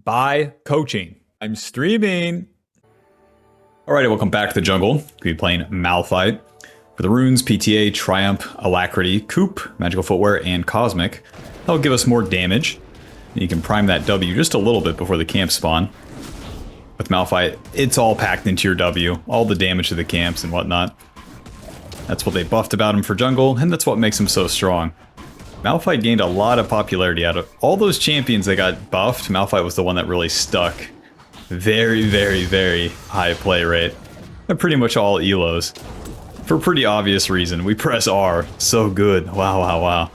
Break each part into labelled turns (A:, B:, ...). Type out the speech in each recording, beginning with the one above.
A: by coaching. I'm streaming. Alrighty, welcome back to the jungle. We'll be playing MALPHITE. For the runes, PTA, Triumph, Alacrity, Coop, Magical Footwear, and Cosmic. That'll give us more damage. You can prime that W just a little bit before the camp spawn. With MALPHITE, it's all packed into your W. All the damage to the camps and whatnot. That's what they buffed about him for jungle, and that's what makes him so strong. MALPHITE gained a lot of popularity out of all those champions that got buffed. MALPHITE was the one that really stuck. Very, very, very high play rate. They're pretty much all ELOs. For a pretty obvious reason. We press R. So good. Wow, wow, wow.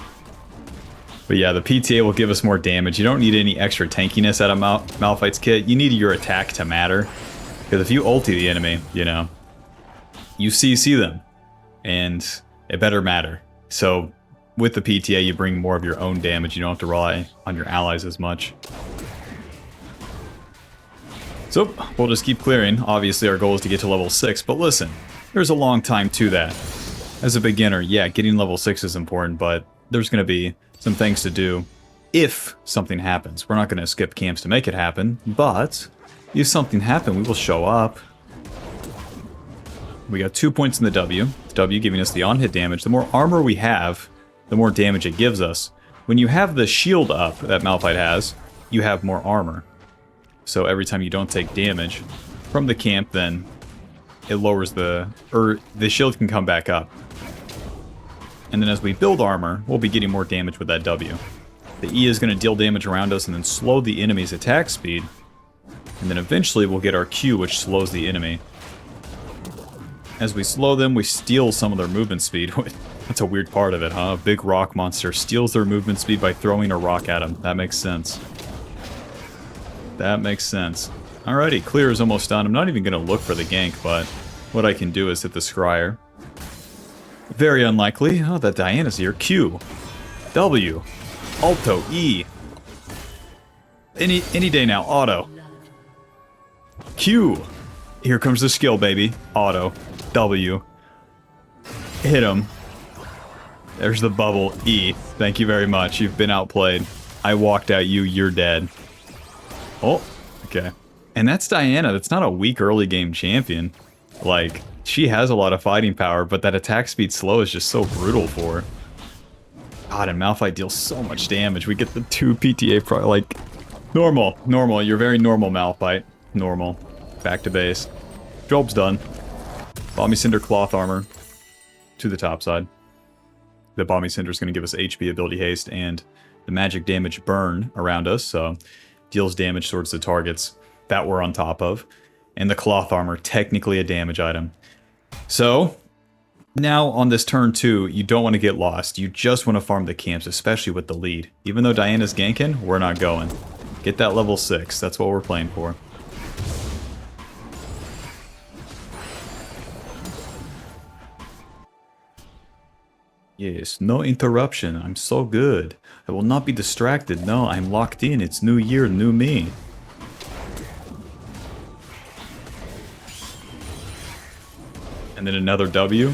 A: But yeah, the PTA will give us more damage. You don't need any extra tankiness out of MALPHITE's kit. You need your attack to matter. Because if you ulti the enemy, you know, you CC them. And it better matter. So with the PTA, you bring more of your own damage. You don't have to rely on your allies as much. So we'll just keep clearing. Obviously, our goal is to get to level 6. But listen, there's a long time to that. As a beginner, yeah, getting level 6 is important, but there's going to be some things to do if something happens. We're not going to skip camps to make it happen, but if something happens, we will show up. We got 2 points in the W. The W giving us the on-hit damage. The more armor we have, the more damage it gives us. When you have the shield up that MALPHITE has, you have more armor. So every time you don't take damage from the camp, then it lowers the shield can come back up. And then as we build armor, we'll be getting more damage with that W. The E is going to deal damage around us and then slow the enemy's attack speed. And then eventually we'll get our Q, which slows the enemy. As we slow them, we steal some of their movement speed. That's a weird part of it, huh? A big rock monster steals their movement speed by throwing a rock at them. That makes sense. That makes sense. Alrighty, clear is almost done. I'm not even going to look for the gank, but what I can do is hit the scryer. Very unlikely. Oh, that Diana's here. Q. W. Alto. E. Any day now. Auto. Q. Here comes the skill, baby. Auto. W. Hit him. There's the bubble. E. Thank you very much. You've been outplayed. I walked out you. You're dead. Oh, okay. And that's Diana. That's not a weak early game champion. Like, she has a lot of fighting power, but that attack speed slow is just so brutal for her. God, and MALPHITE deals so much damage. We get the 2 PTA like, normal. Normal. You're very normal, MALPHITE. Normal. Back to base. Job's done. Balmy Cinder cloth armor to the top side. The Balmy Cinder is going to give us HP, ability haste, and the magic damage burn around us, so deals damage towards the targets that we're on top of. And the cloth armor, technically a damage item. So, now on this turn 2, you don't want to get lost. You just want to farm the camps, especially with the lead. Even though Diana's ganking, we're not going. Get that level 6, that's what we're playing for. Yes, no interruption. I'm so good. I will not be distracted. No, I'm locked in. It's new year, new me. And then another W.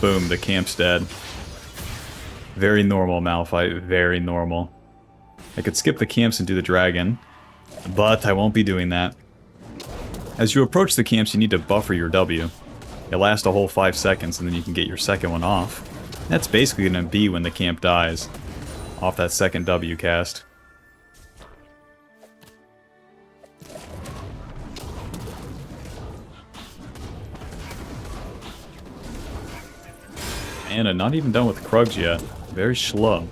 A: Boom, the camp's dead. Very normal, MALPHITE. Very normal. I could skip the camps and do the dragon, but I won't be doing that. As you approach the camps, you need to buffer your W. It lasts a whole 5 seconds, and then you can get your second one off. That's basically going to be when the camp dies. Off that second W cast. And I'm not even done with Krugs yet. Very slow.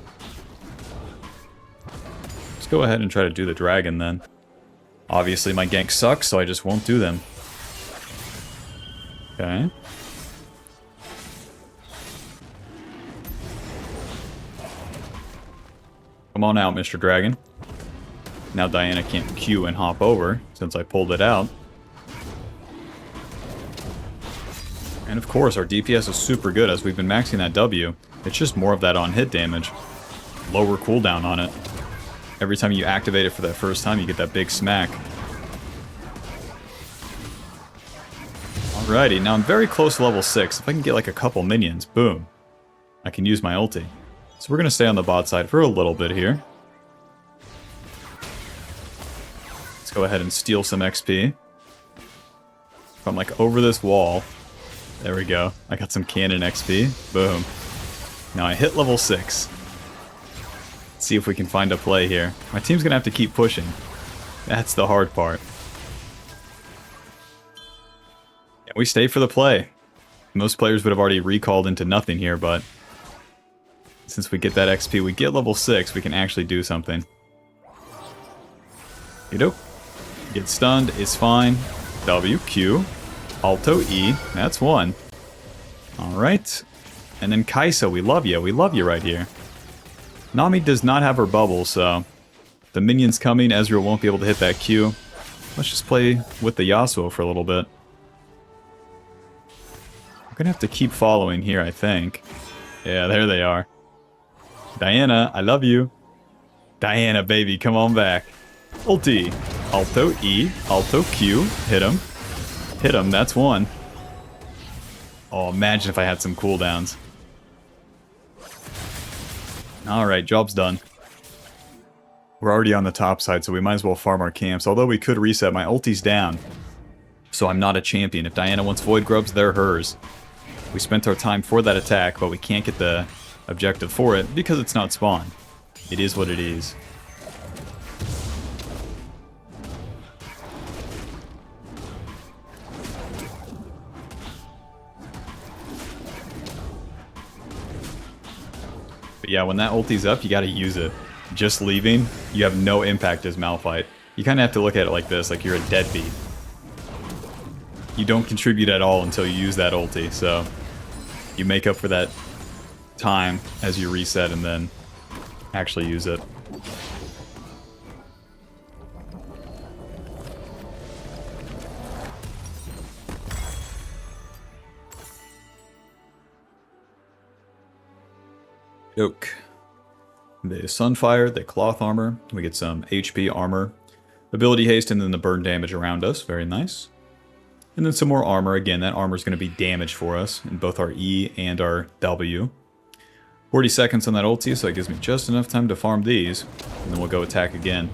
A: Let's go ahead and try to do the dragon then. Obviously my gank sucks, so I just won't do them. Okay. Come on out, Mr. Dragon. Now Diana can't Q and hop over, since I pulled it out. And of course, our DPS is super good as we've been maxing that W. It's just more of that on-hit damage. Lower cooldown on it. Every time you activate it for that first time, you get that big smack. Alrighty, now I'm very close to level 6. If I can get like a couple minions, boom. I can use my ulti. So we're going to stay on the bot side for a little bit here. Let's go ahead and steal some XP. If I'm like over this wall. There we go. I got some cannon XP. Boom. Now I hit level 6. Let's see if we can find a play here. My team's gonna have to keep pushing. That's the hard part. And we stay for the play. Most players would have already recalled into nothing here, but since we get that XP, we get level 6, we can actually do something. You know, get stunned is fine. W, Q, Alto, E, that's 1. Alright. And then Kaisa, we love you right here. Nami does not have her bubble, so the minion's coming, Ezreal won't be able to hit that Q. Let's just play with the Yasuo for a little bit. I'm gonna have to keep following here, I think. Yeah, there they are. Diana, I love you. Diana, baby, come on back. Ulti. Alto, E, Alto, Q. Hit him. Hit him, that's 1. Oh, imagine if I had some cooldowns. Alright, job's done. We're already on the top side, so we might as well farm our camps. Although we could reset, my ulti's down. So I'm not a champion. If Diana wants Void Grubs, they're hers. We spent our time for that attack, but we can't get the objective for it because it's not spawn. It is what it is. But yeah, when that ulti's up, you gotta use it. Just leaving, you have no impact as MALPHITE. You kind of have to look at it like this, like you're a deadbeat. You don't contribute at all until you use that ulti, so you make up for that time as you reset and then actually use it. Yoke. The Sunfire, the Cloth Armor. We get some HP armor, ability haste, and then the burn damage around us. Very nice. And then some more armor. Again, that armor is going to be damage for us in both our E and our W. 40 seconds on that ulti, so it gives me just enough time to farm these. And then we'll go attack again.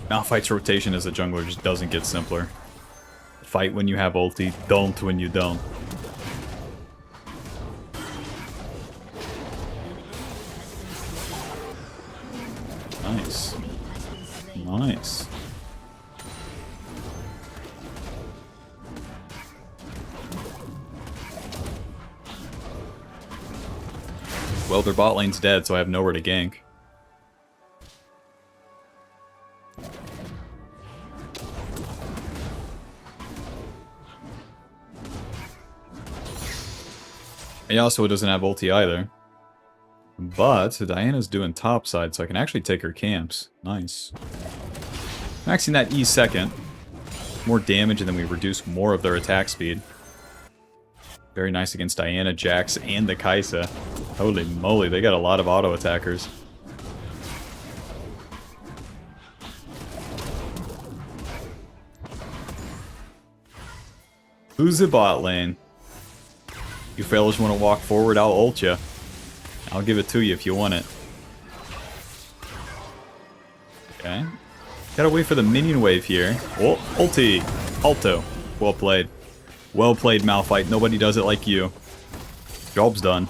A: MALPHITE's rotation as a jungler just doesn't get simpler. Fight when you have ulti, don't when you don't. Nice. Nice. Well, their bot lane's dead, so I have nowhere to gank. Yasuo doesn't have ulti either. But Diana's doing top side, so I can actually take her camps. Nice. Maxing that E second. More damage, and then we reduce more of their attack speed. Very nice against Diana, Jax, and the Kaisa. Holy moly, they got a lot of auto attackers. Who's the bot lane? You fellas want to walk forward, I'll ult ya. I'll give it to you if you want it. Okay. Gotta wait for the minion wave here. Oh, ulti! Alto. Well played. Well played, MALPHITE. Nobody does it like you. Job's done.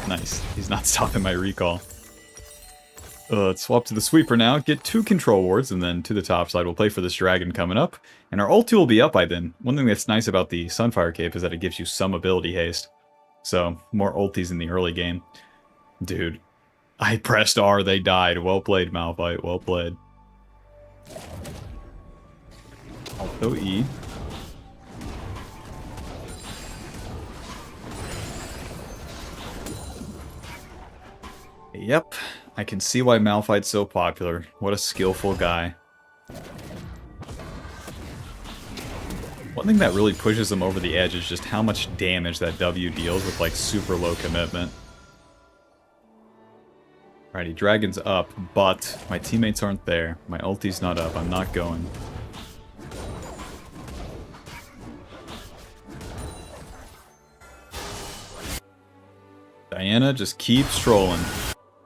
A: Nice. He's not stopping my recall. Let's swap to the sweeper now, get 2 control wards, and then to the top side we'll play for this dragon coming up. And our ulti will be up by then. One thing that's nice about the Sunfire Cape is that it gives you some ability haste. So, more ultis in the early game. Dude. I pressed R, they died. Well played, MALPHITE. Well played. Alto E. Yep. I can see why MALPHITE's so popular. What a skillful guy. One thing that really pushes him over the edge is just how much damage that W deals with, like, super low commitment. Alrighty, dragon's up, but my teammates aren't there. My ulti's not up. I'm not going. Diana just keeps trolling.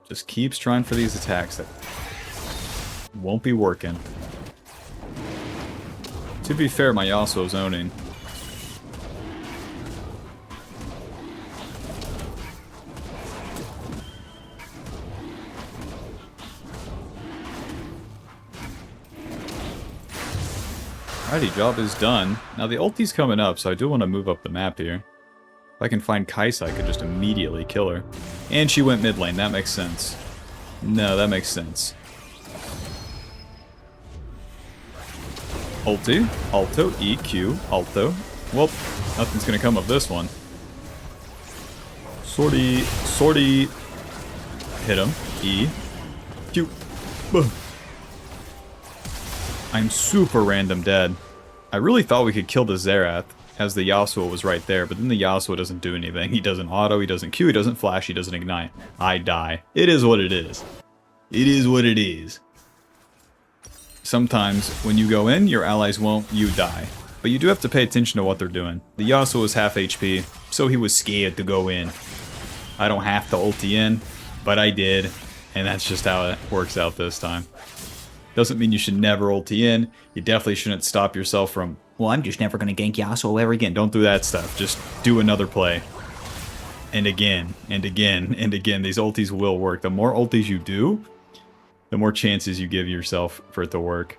A: Just keeps trying for these attacks that won't be working. To be fair, my Yasuo's owning. Alrighty, job is done. Now the ulti's coming up, so I do want to move up the map here. If I can find Kaisa, I could just immediately kill her. And she went mid lane, that makes sense. No, that makes sense. Ulti, Alto, EQ, Alto. Well, nothing's gonna come of this one. Sortie. Hit him. E. Q. Boom. I'm super random dead. I really thought we could kill the Xerath, as the Yasuo was right there, but then the Yasuo doesn't do anything. He doesn't auto, he doesn't Q, he doesn't flash, he doesn't ignite. I die. It is what it is. It is what it is. Sometimes, when you go in, your allies won't, you die. But you do have to pay attention to what they're doing. The Yasuo was half HP, so he was scared to go in. I don't have to ulti in, but I did, and that's just how it works out this time. Doesn't mean you should never ulti in. You definitely shouldn't stop yourself from, well, I'm just never going to gank Yasuo ever again. Don't do that stuff. Just do another play. And again, and again, and again. These ultis will work. The more ultis you do, the more chances you give yourself for it to work.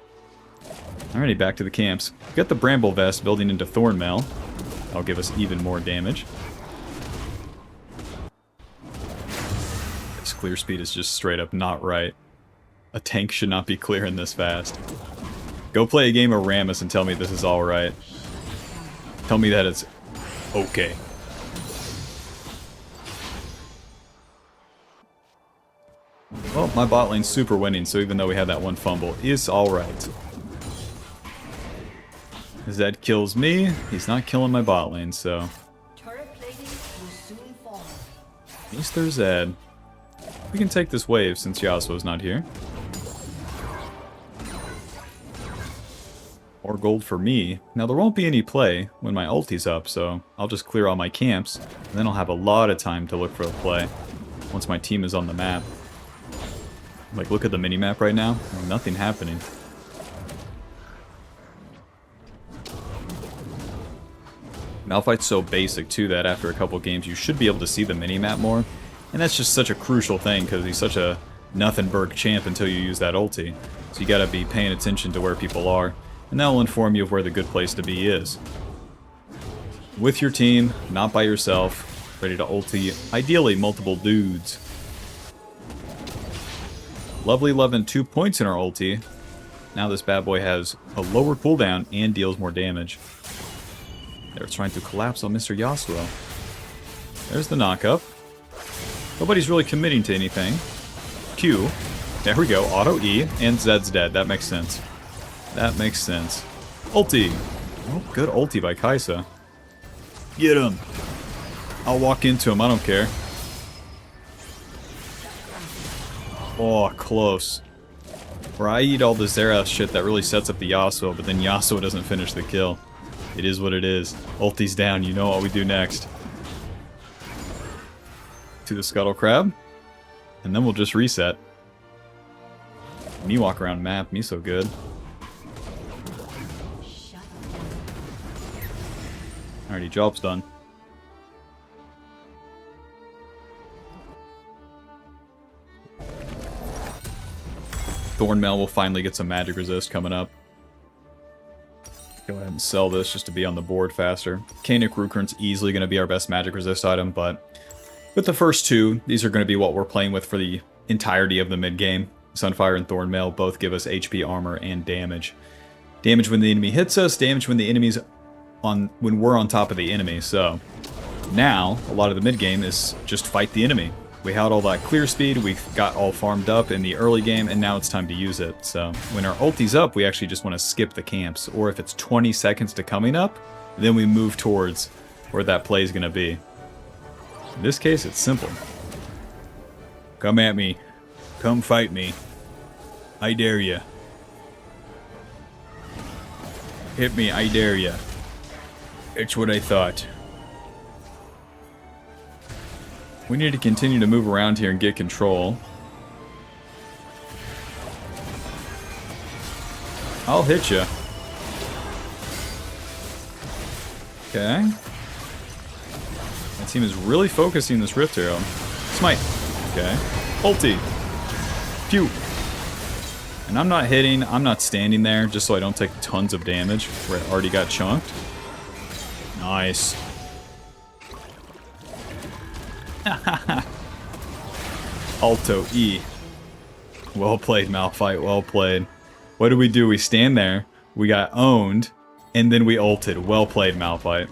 A: Alrighty, back to the camps. Got the Bramble Vest building into Thornmail. That'll give us even more damage. This clear speed is just straight up not right. A tank should not be clearing this fast. Go play a game of Rammus and tell me this is alright. Tell me that it's okay. Well, my bot lane's super winning, so even though we had that one fumble, it's alright. Zed kills me, he's not killing my bot lane, so... At least there's Zed. We can take this wave since Yasuo's not here. More gold for me. Now there won't be any play when my ulti's up, so I'll just clear all my camps, and then I'll have a lot of time to look for a play once my team is on the map. Like, look at the mini-map right now. Nothing happening. Malphite's so basic, too, that after a couple games you should be able to see the mini-map more. And that's just such a crucial thing, because he's such a nothing-burg champ until you use that ulti. So you gotta be paying attention to where people are, and that will inform you of where the good place to be is. With your team, not by yourself, ready to ulti, ideally multiple dudes. Lovely loving 2 points in our ulti. Now this bad boy has a lower cooldown and deals more damage. They're trying to collapse on Mr. Yasuo. There's the knockup. Nobody's really committing to anything. Q. There we go. Auto E. And Zed's dead. That makes sense. That makes sense. Ulti. Oh, good ulti by Kaisa. Get him. I'll walk into him. I don't care. Oh, close. Where I eat all the Xerath shit that really sets up the Yasuo, but then Yasuo doesn't finish the kill. It is what it is. Ulti's down. You know what we do next. To the Scuttle Crab. And then we'll just reset. Me walk around map. Me so good. Alrighty, job's done. Thornmail will finally get some magic resist coming up. Go ahead and sell this just to be on the board faster. Canic Rukrun's easily going to be our best magic resist item, but with the first two, these are going to be what we're playing with for the entirety of the mid-game. Sunfire and Thornmail both give us HP, armor, and damage. Damage when the enemy hits us, damage when the enemy's when we're on top of the enemy. So now, a lot of the mid-game is just fight the enemy. We had all that clear speed, we got all farmed up in the early game, and now it's time to use it. So when our ulti's up, we actually just want to skip the camps. Or if it's 20 seconds to coming up, then we move towards where that play is going to be. In this case, it's simple. Come at me. Come fight me. I dare ya. Hit me, I dare ya. It's what I thought. We need to continue to move around here and get control. I'll hit you. Okay. My team is really focusing this Rift Arrow. Smite. Okay. Ulti. Pew. And I'm not hitting, I'm not standing there just so I don't take tons of damage where I already got chunked. Nice. Alto E. Well played, MALPHITE, well played. What did we do? We stand there, we got owned, and then we ulted. Well played, MALPHITE.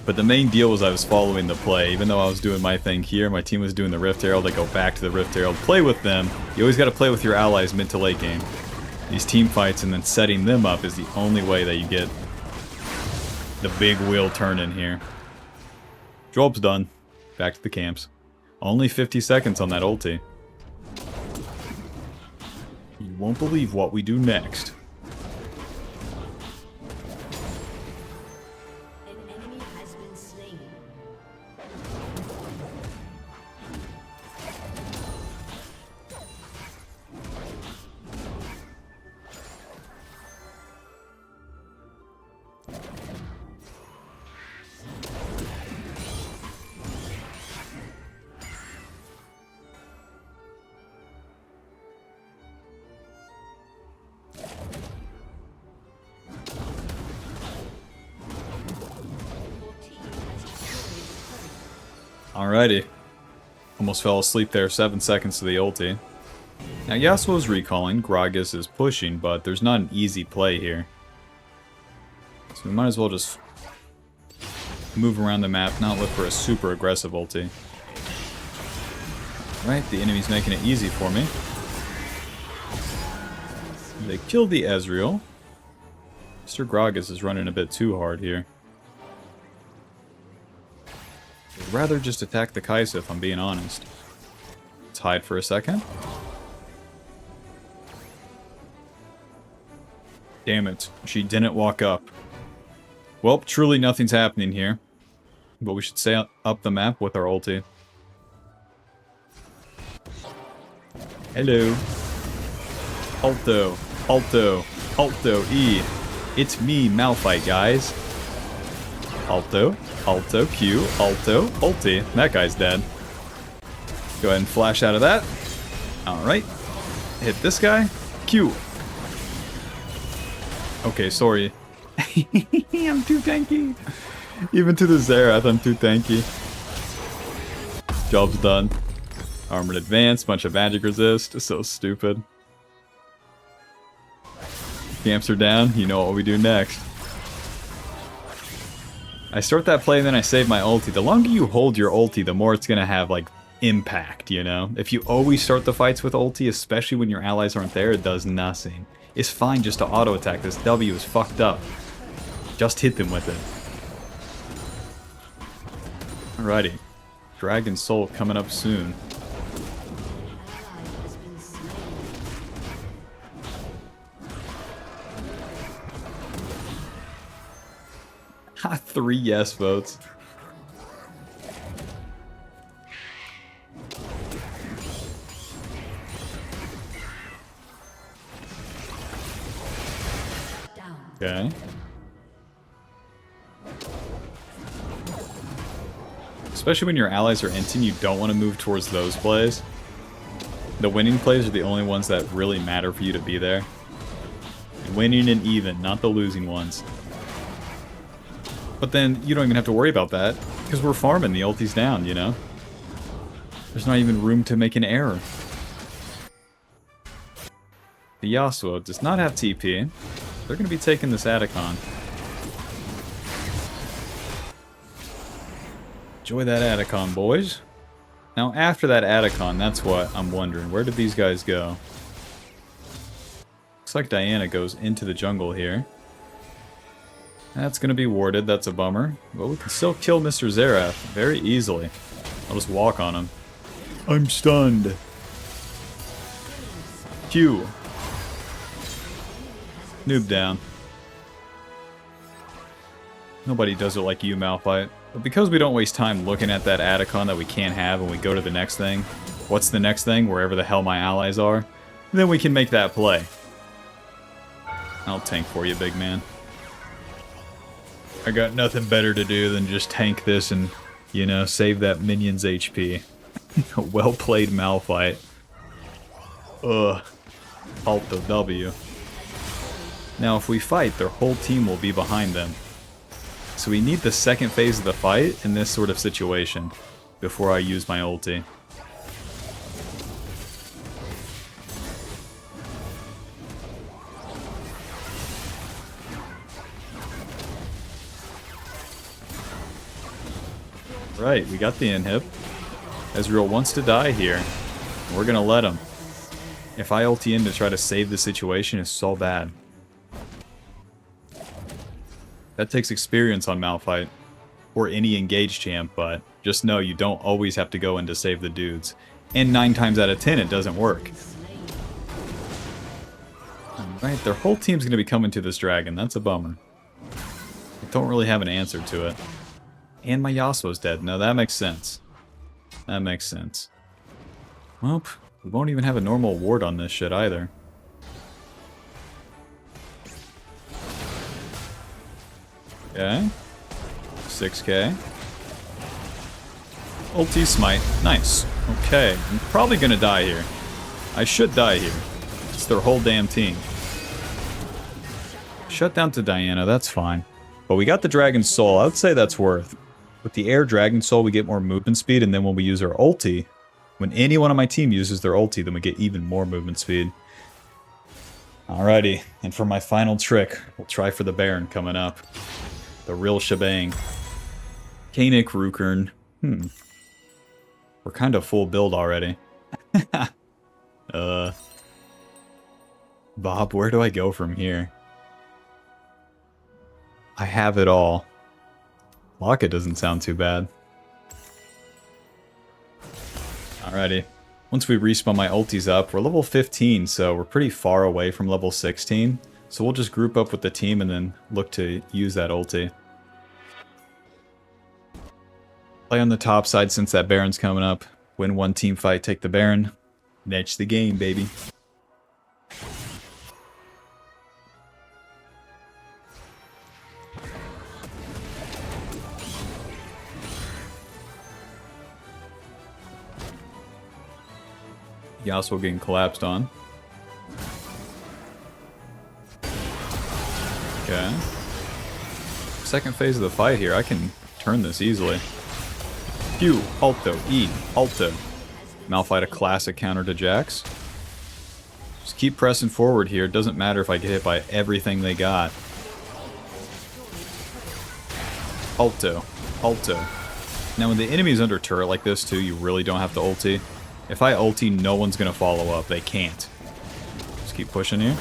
A: But the main deal was I was following the play. Even though I was doing my thing here, my team was doing the Rift Herald. I go back to the Rift Herald, play with them. You always got to play with your allies mid to late game. These team fights and then setting them up is the only way that you get the big wheel turning here. Job's done. Back to the camps. Only 50 seconds on that ulti. You won't believe what we do next. Alrighty. Almost fell asleep there. 7 seconds to the ulti. Now Yasuo's recalling, Gragas is pushing, but there's not an easy play here. So we might as well just move around the map, not look for a super aggressive ulti. Right, the enemy's making it easy for me. They killed the Ezreal. Mr. Gragas is running a bit too hard here. I'd rather just attack the Kai'Sa if I'm being honest. Let's hide for a second. Damn it, she didn't walk up. Well, truly nothing's happening here. But we should stay up the map with our ulti. Hello. Alto, Alto, Alto, E. It's me, MALPHITE, guys. Alto, Alto, Q, Alto, ulti. That guy's dead. Go ahead and flash out of that. Alright. Hit this guy. Q. Okay, sorry. I'm too tanky. Even to the Xerath, I'm too tanky. Job's done. Armored advance, bunch of magic resist. So stupid. Camps are down. You know what we do next. I start that play and then I save my ulti. The longer you hold your ulti, the more it's going to have, like, impact, you know? If you always start the fights with ulti, especially when your allies aren't there, it does nothing. It's fine just to auto-attack. This W is fucked up. Just hit them with it. Alrighty. Dragon Soul coming up soon. Ha, 3 yes votes. Okay. Especially when your allies are inting, you don't want to move towards those plays. The winning plays are the only ones that really matter for you to be there. Winning and even, not the losing ones. But then you don't even have to worry about that, because we're farming, the ulti's down, you know? There's not even room to make an error. The Yasuo does not have TP. They're going to be taking this Atacon. Enjoy that Atacon, boys. Now, after that Atacon, that's what I'm wondering. Where did these guys go? Looks like Diana goes into the jungle here. That's going to be warded. That's a bummer. But we can still kill Mr. Xerath very easily. I'll just walk on him. I'm stunned. Q. Noob down. Nobody does it like you, MALPHITE. But because we don't waste time looking at that Atacon that we can't have and we go to the next thing, what's the next thing, wherever the hell my allies are, then we can make that play. I'll tank for you, big man. I got nothing better to do than just tank this and, you know, save that minion's HP. Well played, MALPHITE. Ugh. Alt the W. Now, if we fight, their whole team will be behind them. So we need the second phase of the fight in this sort of situation before I use my ulti. Right, we got the inhib. Ezreal wants to die here. We're gonna let him. If I ulti in to try to save the situation, it's so bad. That takes experience on MALPHITE, or any engaged champ, but just know you don't always have to go in to save the dudes. And 9 times out of 10, it doesn't work. Alright, their whole team's going to be coming to this dragon. That's a bummer. I don't really have an answer to it. And my Yasuo's dead. No, that makes sense. That makes sense. Well, we won't even have a normal ward on this shit either. Okay. 6k. Ulti smite. Nice. Okay. I'm probably gonna die here. I should die here. It's their whole damn team. Shut down to Diana. That's fine. But we got the Dragon Soul. I would say that's worth. With the Air Dragon Soul, we get more movement speed, and then when we use our ulti, when anyone on my team uses their ulti, then we get even more movement speed. Alrighty. And for my final trick, we'll try for the Baron coming up. The real shebang. Kanik Rukern. We're kind of full build already. Bob, where do I go from here? I have it all. Locket doesn't sound too bad. Alrighty. Once we respawn my ultis up, we're level 15, so we're pretty far away from level 16. So we'll just group up with the team and then look to use that ulti. Play on the top side since that Baron's coming up. Win one team fight, take the Baron. That's the game, baby. Yasuo getting collapsed on. Okay. Second phase of the fight here. I can turn this easily. Q, Alto, E, Alto. MALPHITE a classic counter to Jax. Just keep pressing forward here. It doesn't matter if I get hit by everything they got. Alto, Alto. Now when the enemy's under turret like this too, you really don't have to ulti. If I ulti, no one's going to follow up. They can't. Just keep pushing here.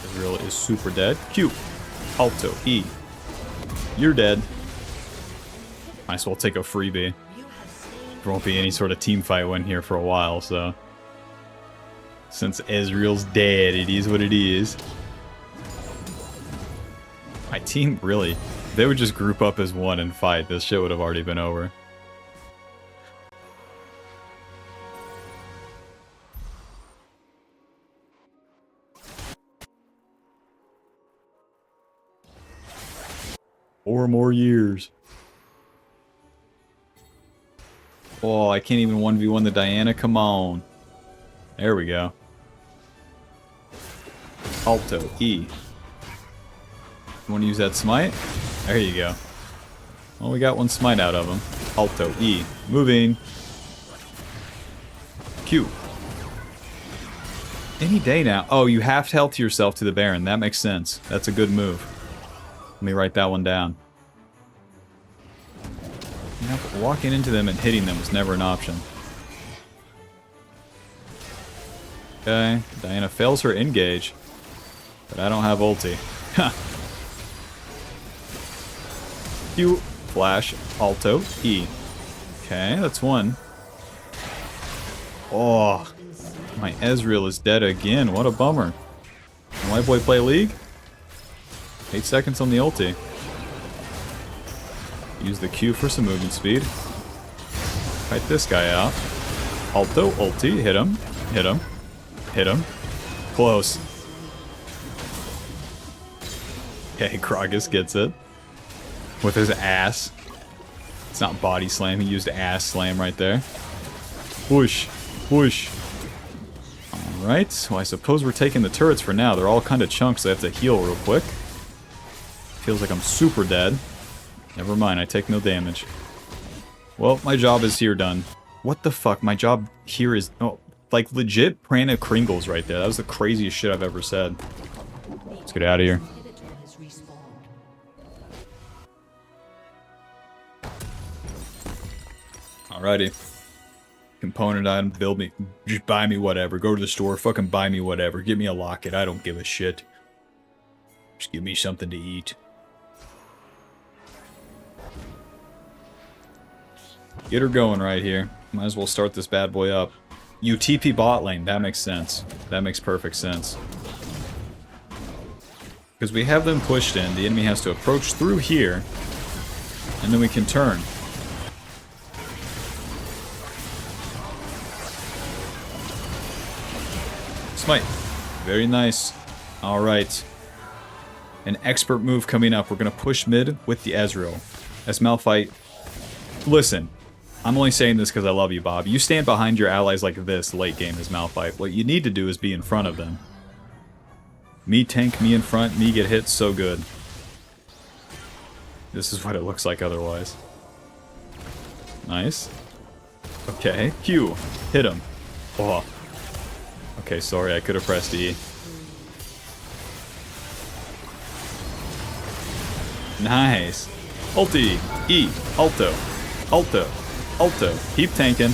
A: Israel is super dead. Q. Alto. E. You're dead. Might as well take a freebie. There won't be any sort of team fight win here for a while, so... Since Ezreal's dead, it is what it is. My team really... If they would just group up as one and fight, this shit would have already been over. Four more years. Oh, I can't even 1v1 the Diana. Come on. There we go. Alto, E. You want to use that smite? There you go. Well, we got one smite out of him. Alto, E. Moving. Q. Any day now. Oh, you have to health yourself to the Baron. That makes sense. That's a good move. Let me write that one down. Yep, walking into them and hitting them was never an option. Okay, Diana fails her engage. But I don't have ulti. Ha! Q, flash, Alto, E. Okay, that's one. Oh, my Ezreal is dead again. What a bummer. White boy play League? 8 seconds on the ulti. Use the Q for some movement speed. Fight this guy out. Alto, ulti, hit him, hit him, hit him. Close. Okay, Kragus gets it. With his ass. It's not body slam, he used ass slam right there. Whoosh, whoosh. Alright, well I suppose we're taking the turrets for now. They're all kind of chunks, so I have to heal real quick. Feels like I'm super dead. Never mind, I take no damage. Well, my job is here done. What the fuck? My job here is... Oh, like legit Prana Kringles right there. That was the craziest shit I've ever said. Let's get out of here. Alrighty. Component item, build me. Just buy me whatever. Go to the store, fucking buy me whatever. Give me a locket. I don't give a shit. Just give me something to eat. Get her going right here. Might as well start this bad boy up. UTP bot lane. That makes sense. That makes perfect sense. Because we have them pushed in. The enemy has to approach through here. And then we can turn. Smite. Very nice. Alright. An expert move coming up. We're going to push mid with the Ezreal. As MALPHITE... Listen. I'm only saying this because I love you, Bob. You stand behind your allies like this late game as MALPHITE. What you need to do is be in front of them. Me tank, me in front, me get hit so good. This is what it looks like otherwise. Nice. Okay, Q. Hit him. Oh. Okay, sorry, I could have pressed E. Nice. Ulti. E. Alto. Alto. Alto. Keep tanking.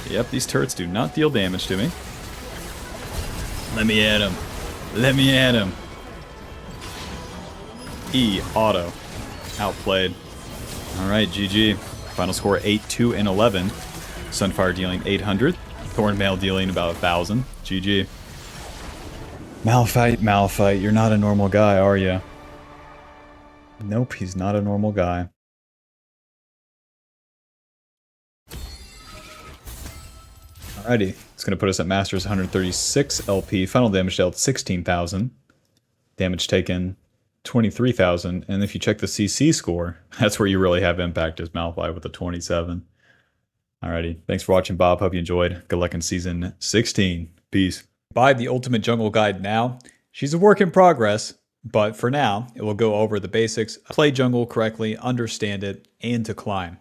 A: Yep, these turrets do not deal damage to me. Let me at him. Let me at him. E. Auto. Outplayed. Alright, GG. Final score 8-2 and 11. Sunfire dealing 800. Thornmail dealing about 1,000. GG. MALPHITE, MALPHITE, you're not a normal guy, are you? Nope, he's not a normal guy. Alrighty, it's going to put us at Masters 136 LP. Final damage dealt 16,000. Damage taken 23,000. And if you check the CC score, that's where you really have impact as MALPHITE with a 27. Alrighty, thanks for watching, Bob. Hope you enjoyed. Good luck in Season 16. Peace. Buy the Ultimate Jungle Guide now. She's a work in progress, but for now, it will go over the basics, play jungle correctly, understand it, and to climb.